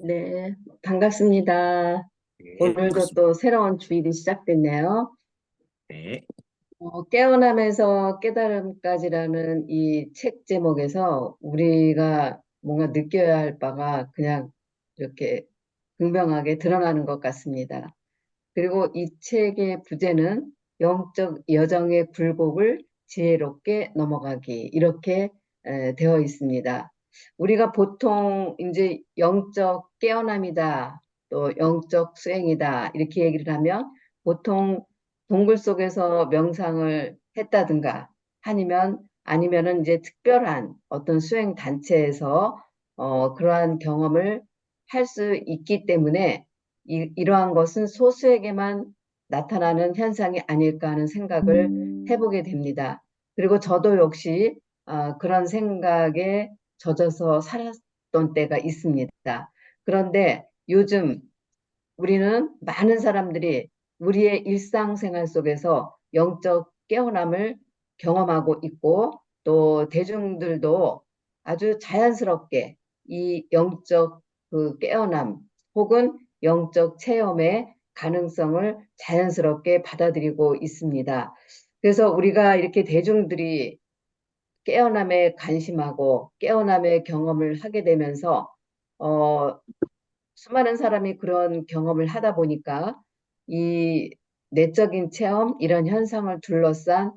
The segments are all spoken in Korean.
네, 반갑습니다. 네, 오늘도 반갑습니다. 또 새로운 주일이 시작됐네요. 네, 깨어남에서 깨달음까지라는 이 책 제목에서 우리가 뭔가 느껴야 할 바가 그냥 이렇게 분명하게 드러나는 것 같습니다. 그리고 이 책의 부제는 영적 여정의 굴곡을 지혜롭게 넘어가기 이렇게 되어 있습니다. 우리가 보통 이제 영적 깨어남이다, 또 영적 수행이다 이렇게 얘기를 하면 보통 동굴 속에서 명상을 했다든가 아니면은 이제 특별한 어떤 수행 단체에서 그러한 경험을 할 수 있기 때문에 이러한 것은 소수에게만 나타나는 현상이 아닐까 하는 생각을 해보게 됩니다. 그리고 저도 역시 그런 생각에 젖어서 살았던 때가 있습니다. 그런데 요즘 우리는 많은 사람들이 우리의 일상생활 속에서 영적 깨어남을 경험하고 있고 또 대중들도 아주 자연스럽게 이 영적 그 깨어남 혹은 영적 체험의 가능성을 자연스럽게 받아들이고 있습니다. 그래서 우리가 이렇게 대중들이 깨어남에 관심하고 깨어남의 경험을 하게 되면서 어, 수많은 사람이 그런 경험을 하다 보니까 이 내적인 체험, 이런 현상을 둘러싼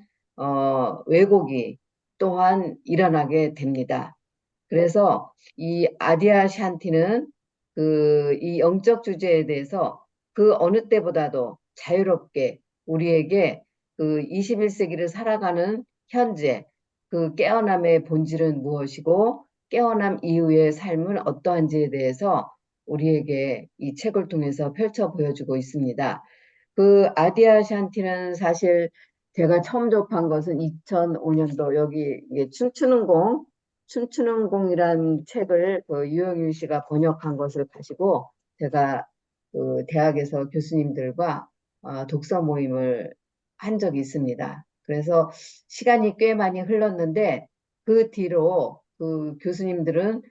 왜곡이 또한 일어나게 됩니다. 그래서 이 아디아 샨티는 이 영적 주제에 대해서 그 어느 때보다도 자유롭게 우리에게 그 21세기를 살아가는 현재 그 깨어남의 본질은 무엇이고 깨어남 이후의 삶은 어떠한지에 대해서 우리에게 이 책을 통해서 펼쳐 보여주고 있습니다. 그 아디아 샨티는 사실 제가 처음 접한 것은 2005년도 여기 이게 춤추는 공이란 책을 그 유영윤 씨가 번역한 것을 가지고 제가 그 대학에서 교수님들과 독서 모임을 한 적이 있습니다. 그래서 시간이 꽤 많이 흘렀는데 그 뒤로 그 교수님들은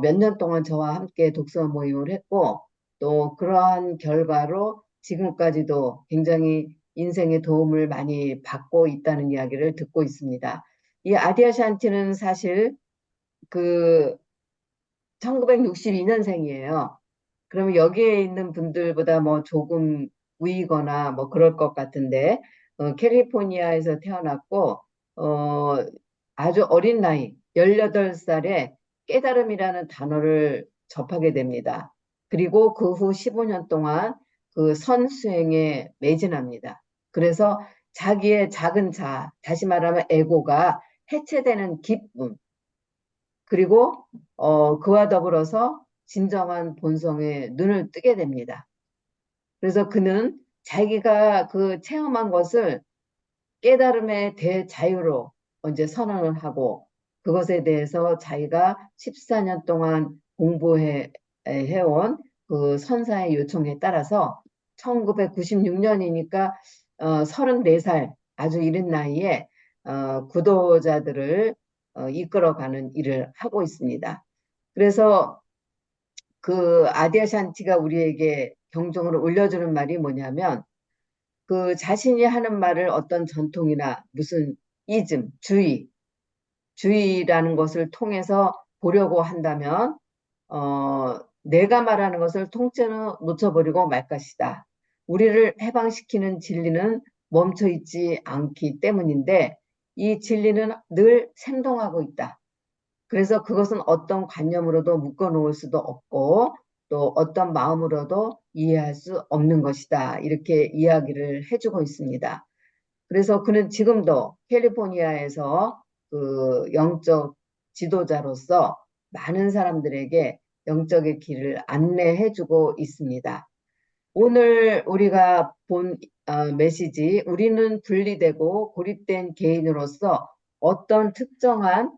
몇 년 동안 저와 함께 독서 모임을 했고 또 그러한 결과로 지금까지도 굉장히 인생에 도움을 많이 받고 있다는 이야기를 듣고 있습니다. 이 아디아 샨티는 사실 그 1962년생이에요. 그러면 여기에 있는 분들보다 뭐 조금 위거나 뭐 그럴 것 같은데 캘리포니아에서 태어났고 어, 아주 어린 나이 18살에 깨달음이라는 단어를 접하게 됩니다. 그리고 그 후 15년 동안 그 선수행에 매진합니다. 그래서 자기의 작은 다시 말하면 에고가 해체되는 기쁨, 그리고 그와 더불어서 진정한 본성에 눈을 뜨게 됩니다. 그래서 그는 자기가 그 체험한 것을 깨달음의 대자유로 이제 선언을 하고 그것에 대해서 자기가 14년 동안 공부해 해온 그 선사의 요청에 따라서 1996년이니까 34살 아주 이른 나이에 구도자들을 이끌어가는 일을 하고 있습니다. 그래서 그 아디아샨티가 우리에게 경종을 울려주는 말이 뭐냐면 그 자신이 하는 말을 어떤 전통이나 무슨 이즘, 주의라는 것을 통해서 보려고 한다면 내가 말하는 것을 통째로 놓쳐버리고 말 것이다. 우리를 해방시키는 진리는 멈춰 있지 않기 때문인데 이 진리는 늘 생동하고 있다. 그래서 그것은 어떤 관념으로도 묶어 놓을 수도 없고 또 어떤 마음으로도 이해할 수 없는 것이다. 이렇게 이야기를 해주고 있습니다. 그래서 그는 지금도 캘리포니아에서 그 영적 지도자로서 많은 사람들에게 영적의 길을 안내해주고 있습니다. 오늘 우리가 본 메시지, 우리는 분리되고 고립된 개인으로서 어떤 특정한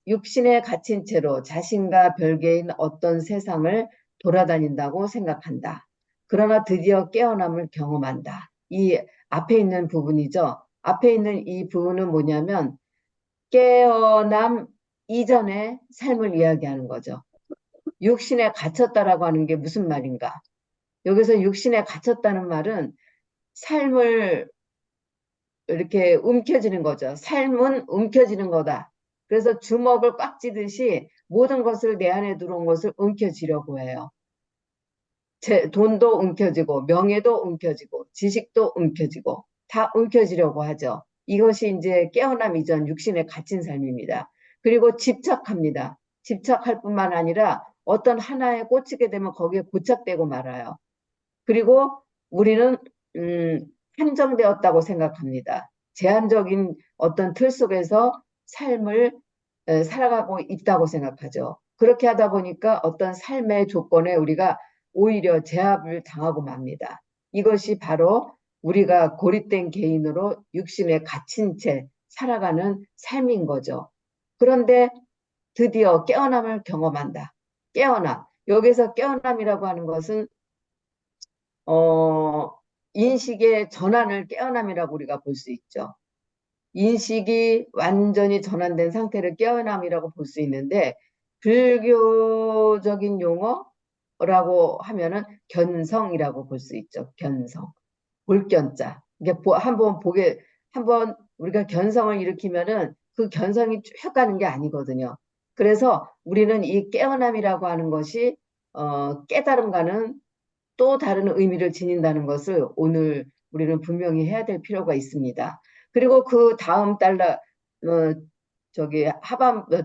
육신에 갇힌 채로 자신과 별개인 어떤 세상을 돌아다닌다고 생각한다. 그러나 드디어 깨어남을 경험한다. 이 앞에 있는 부분이죠. 앞에 있는 이 부분은 뭐냐면 깨어남 이전의 삶을 이야기하는 거죠. 육신에 갇혔다라고 하는 게 무슨 말인가? 여기서 육신에 갇혔다는 말은 삶을 이렇게 움켜쥐는 거죠. 삶은 움켜쥐는 거다. 그래서 주먹을 꽉 쥐듯이 모든 것을 내 안에 들어온 것을 움켜쥐려고 해요. 돈도 움켜쥐고 명예도 움켜쥐고 지식도 움켜쥐고 다 움켜쥐려고 하죠. 이것이 이제 깨어남 이전 육신에 갇힌 삶입니다. 그리고 집착합니다. 집착할 뿐만 아니라 어떤 하나에 꽂히게 되면 거기에 고착되고 말아요. 그리고 우리는 음, 한정되었다고 생각합니다. 제한적인 어떤 틀 속에서 삶을 살아가고 있다고 생각하죠. 그렇게 하다 보니까 어떤 삶의 조건에 우리가 오히려 제압을 당하고 맙니다. 이것이 바로 우리가 고립된 개인으로 육신에 갇힌 채 살아가는 삶인 거죠. 그런데 드디어 깨어남을 경험한다. 깨어남. 여기서 깨어남이라고 하는 것은 어, 인식의 전환을 깨어남이라고 우리가 볼 수 있죠. 인식이 완전히 전환된 상태를 깨어남이라고 볼 수 있는데 불교적인 용어라고 하면은 견성이라고 볼 수 있죠. 견성. 볼견자. 이게 한번 우리가 견성을 일으키면은 그 견성이 쭉 가는 게 아니거든요. 그래서 우리는 이 깨어남이라고 하는 것이 깨달음과는 또 다른 의미를 지닌다는 것을 오늘 우리는 분명히 해야 될 필요가 있습니다. 그리고 그 다음 저기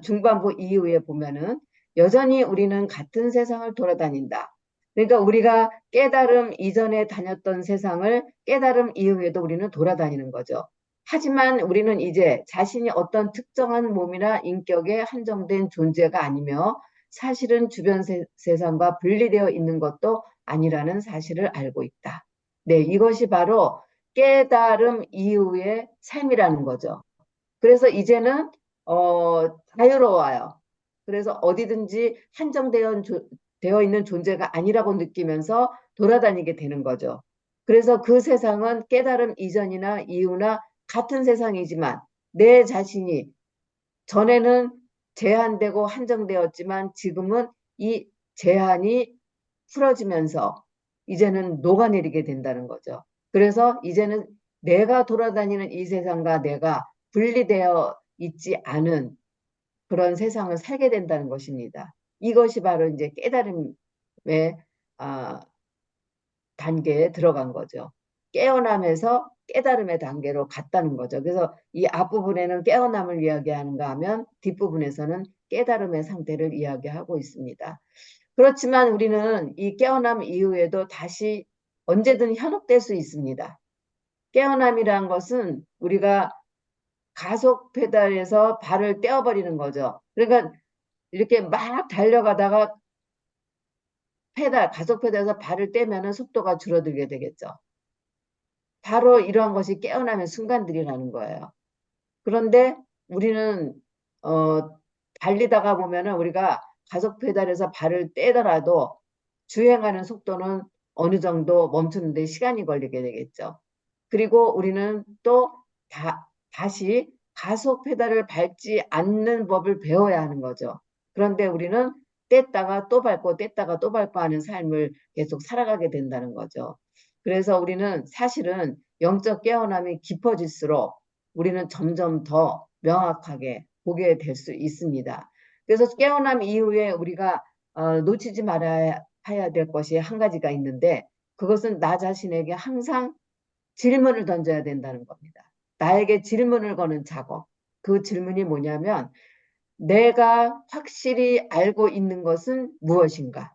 중반부 이후에 보면은 여전히 우리는 같은 세상을 돌아다닌다. 그러니까 우리가 깨달음 이전에 다녔던 세상을 깨달음 이후에도 우리는 돌아다니는 거죠. 하지만 우리는 이제 자신이 어떤 특정한 몸이나 인격에 한정된 존재가 아니며 사실은 주변 세상과 분리되어 있는 것도 아니라는 사실을 알고 있다. 네, 이것이 바로 깨달음 이후의 삶이라는 거죠. 그래서 이제는 자유로워요. 그래서 어디든지 되어 있는 존재가 아니라고 느끼면서 돌아다니게 되는 거죠. 그래서 그 세상은 깨달음 이전이나 이후나 같은 세상이지만 내 자신이 전에는 제한되고 한정되었지만 지금은 이 제한이 풀어지면서 이제는 녹아내리게 된다는 거죠. 그래서 이제는 내가 돌아다니는 이 세상과 내가 분리되어 있지 않은 그런 세상을 살게 된다는 것입니다. 이것이 바로 이제 깨달음의 아, 단계에 들어간 거죠. 깨어남에서 깨달음의 단계로 갔다는 거죠. 그래서 이 앞부분에는 깨어남을 이야기하는가 하면 뒷부분에서는 깨달음의 상태를 이야기하고 있습니다. 그렇지만 우리는 이 깨어남 이후에도 다시 언제든 현혹될 수 있습니다. 깨어남이란 것은 우리가 가속 페달에서 발을 떼어버리는 거죠. 그러니까 이렇게 막 달려가다가 가속 페달에서 발을 떼면은 속도가 줄어들게 되겠죠. 바로 이러한 것이 깨어나는 순간들이라는 거예요. 그런데 우리는 어, 달리다가 보면은 우리가 가속 페달에서 발을 떼더라도 주행하는 속도는 어느 정도 멈추는 데 시간이 걸리게 되겠죠. 그리고 우리는 또 다시 가속 페달을 밟지 않는 법을 배워야 하는 거죠. 그런데 우리는 뗐다가 또 밟고 뗐다가 또 밟고 하는 삶을 계속 살아가게 된다는 거죠. 그래서 우리는 사실은 영적 깨어남이 깊어질수록 우리는 점점 더 명확하게 보게 될 수 있습니다. 그래서 깨어남 이후에 우리가 놓치지 말아야 해야 될 것이 한 가지가 있는데 그것은 나 자신에게 항상 질문을 던져야 된다는 겁니다. 나에게 질문을 거는 작업. 그 질문이 뭐냐면 내가 확실히 알고 있는 것은 무엇인가?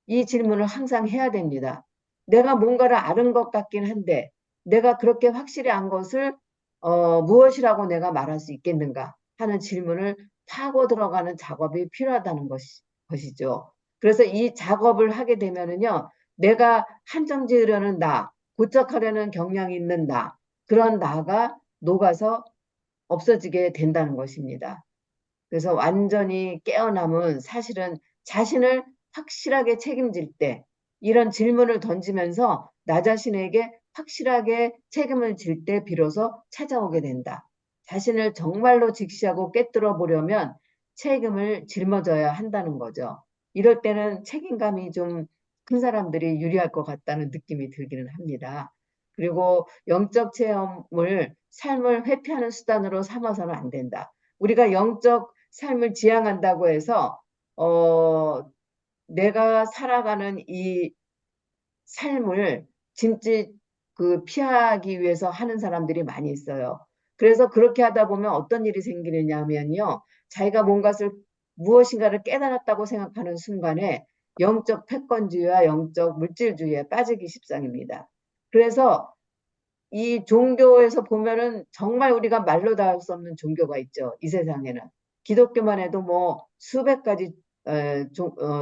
이 질문을 항상 해야 됩니다. 내가 뭔가를 아는 것 같긴 한데 내가 그렇게 확실히 안 것을 무엇이라고 내가 말할 수 있겠는가 하는 질문을 파고 들어가는 작업이 필요하다는 것이죠. 그래서 이 작업을 하게 되면은요, 내가 한정 지으려는 나, 고착하려는 경향이 있는 나, 그런 나가 녹아서 없어지게 된다는 것입니다. 그래서 완전히 깨어남은 사실은 자신을 확실하게 책임질 때 이런 질문을 던지면서 나 자신에게 확실하게 책임을 질 때 비로소 찾아오게 된다. 자신을 정말로 직시하고 꿰뚫어 보려면 책임을 짊어져야 한다는 거죠. 이럴 때는 책임감이 좀 큰 사람들이 유리할 것 같다는 느낌이 들기는 합니다. 그리고 영적 체험을 삶을 회피하는 수단으로 삼아서는 안 된다. 우리가 영적 삶을 지향한다고 해서 내가 살아가는 이 삶을 진짜 피하기 위해서 하는 사람들이 많이 있어요. 그래서 그렇게 하다 보면 어떤 일이 생기느냐면요. 자기가 무엇인가를 깨달았다고 생각하는 순간에 영적 패권주의와 영적 물질주의에 빠지기 십상입니다. 그래서 이 종교에서 보면은 정말 우리가 말로 다 할 수 없는 종교가 있죠. 이 세상에는. 기독교만 해도 뭐 수백 가지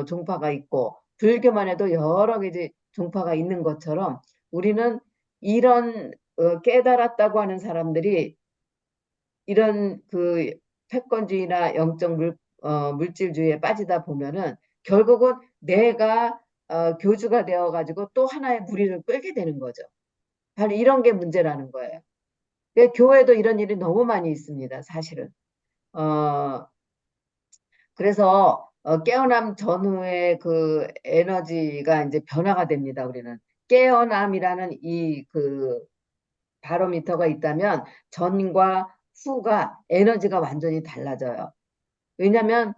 종파가 있고, 불교만 해도 여러 가지 종파가 있는 것처럼 우리는 이런 깨달았다고 하는 사람들이 이런 패권주의나 물질주의에 빠지다 보면은 결국은 내가 교주가 되어가지고 또 하나의 무리를 끌게 되는 거죠. 바로 이런 게 문제라는 거예요. 교회도 이런 일이 너무 많이 있습니다, 사실은. 어, 그래서 깨어남 전후의 그 에너지가 이제 변화가 됩니다, 우리는. 깨어남이라는 바로미터가 있다면 전과 후가 에너지가 완전히 달라져요. 왜냐하면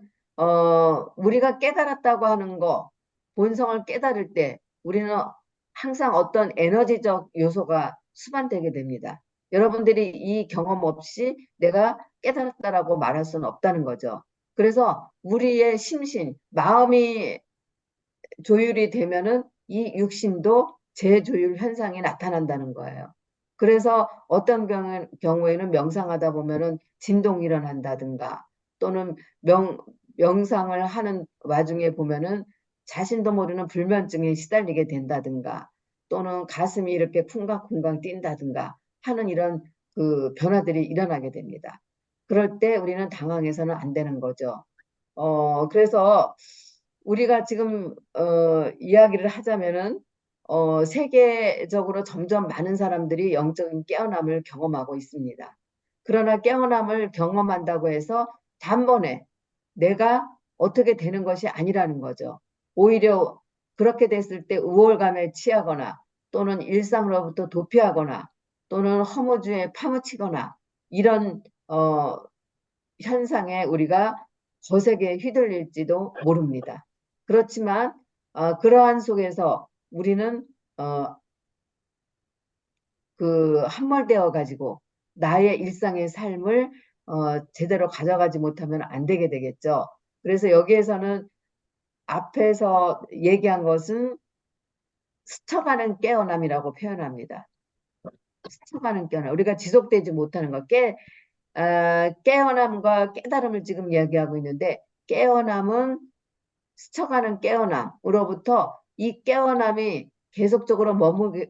우리가 깨달았다고 하는 거, 본성을 깨달을 때 우리는 항상 어떤 에너지적 요소가 수반되게 됩니다. 여러분들이 이 경험 없이 내가 깨달았다라고 말할 수는 없다는 거죠. 그래서 우리의 심신, 마음이 조율이 되면은 이 육신도 재조율 현상이 나타난다는 거예요. 그래서 어떤 경우에는 명상하다 보면은 진동이 일어난다든가 또는 명상을 하는 와중에 보면은 자신도 모르는 불면증에 시달리게 된다든가 또는 가슴이 이렇게 쿵강쿵강 뛴다든가 하는 이런 변화들이 일어나게 됩니다. 그럴 때 우리는 당황해서는 안 되는 거죠. 그래서 우리가 지금 이야기를 하자면은 세계적으로 점점 많은 사람들이 영적인 깨어남을 경험하고 있습니다. 그러나 깨어남을 경험한다고 해서 단번에 내가 어떻게 되는 것이 아니라는 거죠. 오히려 그렇게 됐을 때 우월감에 취하거나 또는 일상으로부터 도피하거나 또는 허무주의에 파묻히거나 이런 현상에 우리가 거세게 휘둘릴지도 모릅니다. 그렇지만 그러한 속에서 우리는 어, 함몰되어 가지고 나의 일상의 삶을 제대로 가져가지 못하면 안 되게 되겠죠. 그래서 여기에서는 앞에서 얘기한 것은 스쳐가는 깨어남이라고 표현합니다. 스쳐가는 깨어남. 우리가 지속되지 못하는 것. 깨어남과 깨달음을 지금 이야기하고 있는데 깨어남은 스쳐가는 깨어남으로부터 이 깨어남이 계속적으로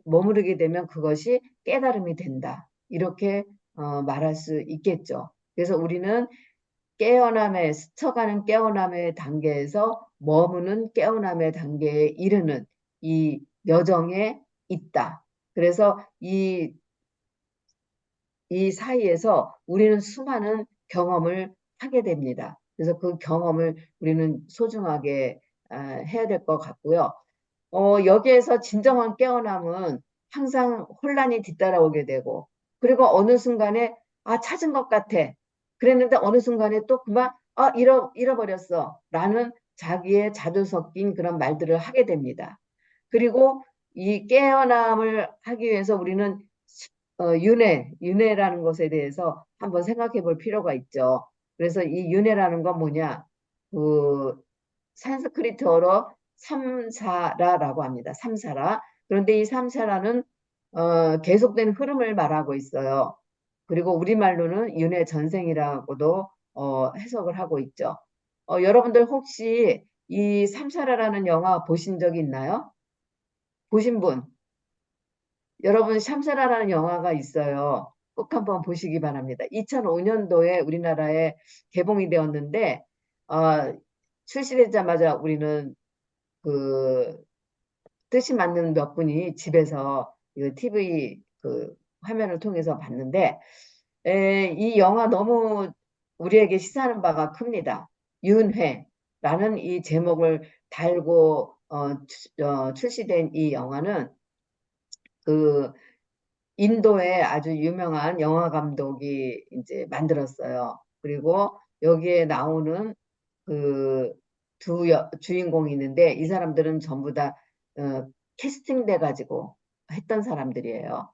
머무르게 되면 그것이 깨달음이 된다. 이렇게 말할 수 있겠죠. 그래서 우리는 스쳐가는 깨어남의 단계에서 머무는 깨어남의 단계에 이르는 이 여정에 있다. 그래서 이 사이에서 우리는 수많은 경험을 하게 됩니다. 그래서 그 경험을 우리는 소중하게 해야 될 것 같고요. 여기에서 진정한 깨어남은 항상 혼란이 뒤따라오게 되고, 그리고 어느 순간에, 찾은 것 같아. 그랬는데 어느 순간에 또 그만, 잃어버렸어. 라는 자기의 자주 섞인 그런 말들을 하게 됩니다. 그리고 이 깨어남을 하기 위해서 우리는 윤회라는 것에 대해서 한번 생각해 볼 필요가 있죠. 그래서 이 윤회라는 건 뭐냐? 그 산스크리트어로 삼사라라고 합니다. 삼사라. 그런데 이 삼사라는 계속된 흐름을 말하고 있어요. 그리고 우리말로는 윤회 전생이라고도 해석을 하고 있죠. 여러분들 혹시 이 삼사라라는 영화 보신 적이 있나요? 보신 분? 여러분 샴샤라라는 영화가 있어요. 꼭 한번 보시기 바랍니다. 2005년도에 우리나라에 개봉이 되었는데 출시되자마자 우리는 그 뜻이 맞는 몇 분이 집에서 이 TV 화면을 통해서 봤는데 이 영화 너무 우리에게 시사하는 바가 큽니다. 윤회라는 이 제목을 달고 출시된 이 영화는 그 인도의 아주 유명한 영화 감독이 이제 만들었어요. 그리고 여기에 나오는 그 주인공이 있는데 이 사람들은 전부 다 캐스팅 돼 가지고 했던 사람들이에요.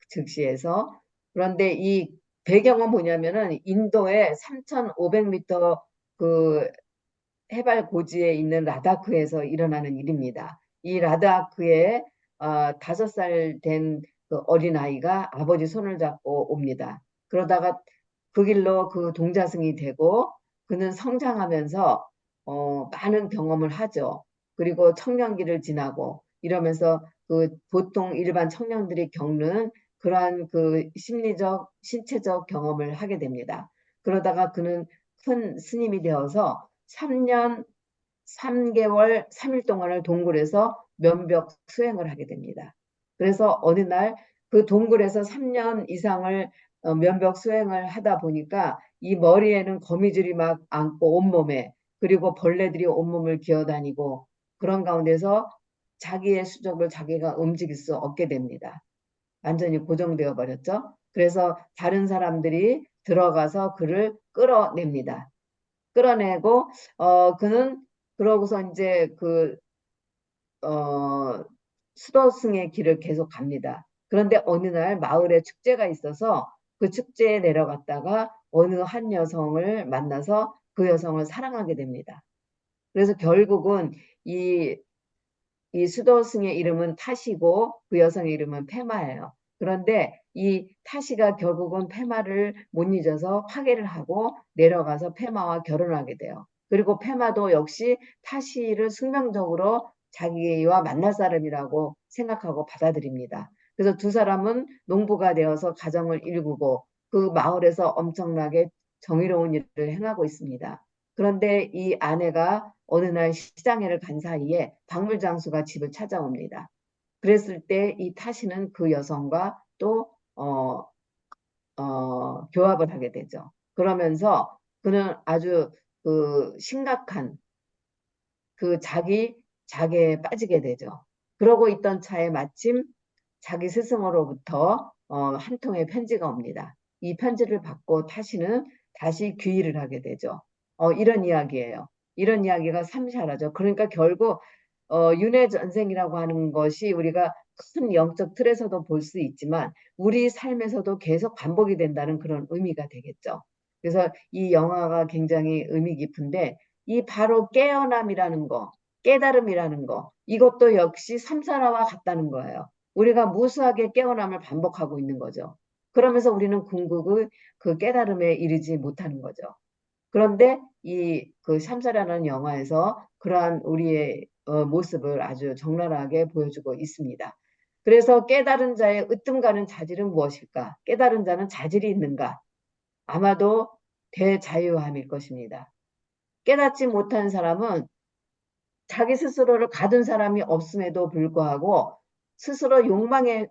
즉시에서. 그런데 이 배경은 뭐냐면은 인도의 3,500m 그 해발 고지에 있는 라다크에서 일어나는 일입니다. 이 라다크에 5살 된 그 어린아이가 아버지 손을 잡고 옵니다. 그러다가 그 길로 그 동자승이 되고 그는 성장하면서 많은 경험을 하죠. 그리고 청년기를 지나고 이러면서 그 보통 일반 청년들이 겪는 그러한 그 심리적, 신체적 경험을 하게 됩니다. 그러다가 그는 큰 스님이 되어서 3년 3개월 3일 동안을 동굴에서 면벽 수행을 하게 됩니다. 그래서 어느 날 그 동굴에서 3년 이상을 면벽 수행을 하다 보니까 이 머리에는 거미줄이 막 앉고 온몸에, 그리고 벌레들이 온몸을 기어다니고 그런 가운데서 자기의 수족을 자기가 움직일 수 없게 됩니다. 완전히 고정되어 버렸죠. 그래서 다른 사람들이 들어가서 그를 끌어냅니다. 끌어내고 그는 그러고서 이제 수도승의 길을 계속 갑니다. 그런데 어느 날 마을에 축제가 있어서 그 축제에 내려갔다가 어느 한 여성을 만나서 그 여성을 사랑하게 됩니다. 그래서 결국은 이 이 수도승의 이름은 타시고 그 여성의 이름은 페마예요. 그런데 이 타시가 결국은 페마를 못 잊어서 화해를 하고 내려가서 페마와 결혼하게 돼요. 그리고 페마도 역시 타시를 숙명적으로 자기와 만날 사람이라고 생각하고 받아들입니다. 그래서 두 사람은 농부가 되어서 가정을 일구고 그 마을에서 엄청나게 정의로운 일을 행하고 있습니다. 그런데 이 아내가 어느 날 시장회를 간 사이에 박물장수가 집을 찾아옵니다. 그랬을 때 이 타시는 그 여성과 또 교합을 하게 되죠. 그러면서 그는 아주 그 심각한 그 자기 자괴에 빠지게 되죠. 그러고 있던 차에 마침 자기 스승으로부터 한 통의 편지가 옵니다. 이 편지를 받고 타시는 다시 귀의를 하게 되죠. 이런 이야기예요. 이런 이야기가 삼샤라죠. 그러니까 결국 윤회 전생이라고 하는 것이 우리가 큰 영적 틀에서도 볼 수 있지만 우리 삶에서도 계속 반복이 된다는 그런 의미가 되겠죠. 그래서 이 영화가 굉장히 의미 깊은데 이 바로 깨어남이라는 거, 깨달음이라는 거, 이것도 역시 삼사라와 같다는 거예요. 우리가 무수하게 깨어남을 반복하고 있는 거죠. 그러면서 우리는 궁극의 그 깨달음에 이르지 못하는 거죠. 그런데 이 그 삼사라는 영화에서 그러한 우리의 모습을 아주 적나라하게 보여주고 있습니다. 그래서 깨달은 자의 으뜸가는 자질은 무엇일까? 깨달은 자는 자질이 있는가? 아마도 대자유함일 것입니다. 깨닫지 못한 사람은 자기 스스로를 가둔 사람이 없음에도 불구하고 스스로 욕망의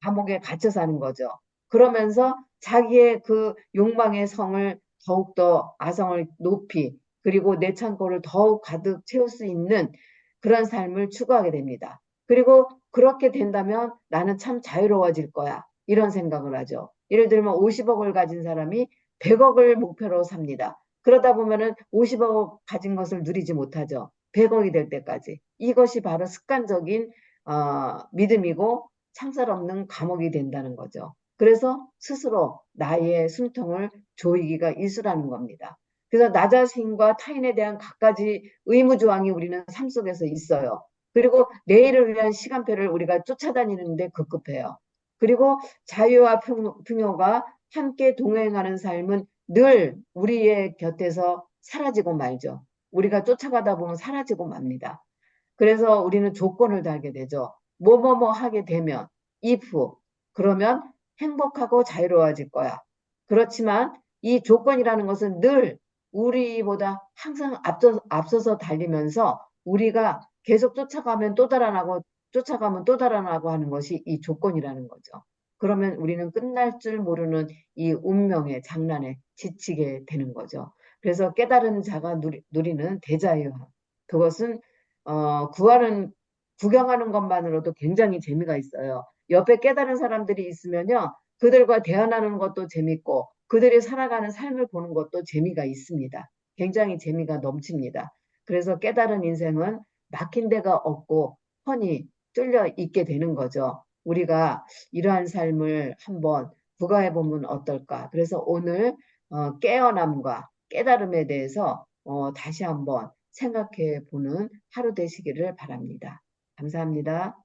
감옥에 갇혀 사는 거죠. 그러면서 자기의 그 욕망의 성을 더욱더 아성을 높이, 그리고 내 창고를 더욱 가득 채울 수 있는 그런 삶을 추구하게 됩니다. 그리고 그렇게 된다면 나는 참 자유로워질 거야. 이런 생각을 하죠. 예를 들면 50억을 가진 사람이 100억을 목표로 삽니다. 그러다 보면은 50억 가진 것을 누리지 못하죠. 100억이 될 때까지. 이것이 바로 습관적인 믿음이고 창살 없는 감옥이 된다는 거죠. 그래서 스스로 나의 숨통을 조이기가 일수라는 겁니다. 그래서 나 자신과 타인에 대한 갖가지 의무조항이 우리는 삶 속에서 있어요. 그리고 내일을 위한 시간표를 우리가 쫓아다니는데 급급해요. 그리고 자유와 풍요가 함께 동행하는 삶은 늘 우리의 곁에서 사라지고 말죠. 우리가 쫓아가다 보면 사라지고 맙니다. 그래서 우리는 조건을 달게 되죠. 뭐뭐뭐 하게 되면 if 그러면 행복하고 자유로워질 거야. 그렇지만 이 조건이라는 것은 늘 우리보다 항상 앞서서 달리면서 우리가 계속 쫓아가면 또 달아나고 쫓아가면 또 달아나고 하는 것이 이 조건이라는 거죠. 그러면 우리는 끝날 줄 모르는 이 운명의 장난에 지치게 되는 거죠. 그래서 깨달은 자가 누리는 대자유. 그것은 구하는 구경하는 것만으로도 굉장히 재미가 있어요. 옆에 깨달은 사람들이 있으면요, 그들과 대화하는 것도 재밌고 그들이 살아가는 삶을 보는 것도 재미가 있습니다. 굉장히 재미가 넘칩니다. 그래서 깨달은 인생은 막힌 데가 없고 훤히 뚫려 있게 되는 거죠. 우리가 이러한 삶을 한번 부과해 보면 어떨까? 그래서 오늘 깨어남과 깨달음에 대해서 다시 한번 생각해 보는 하루 되시기를 바랍니다. 감사합니다.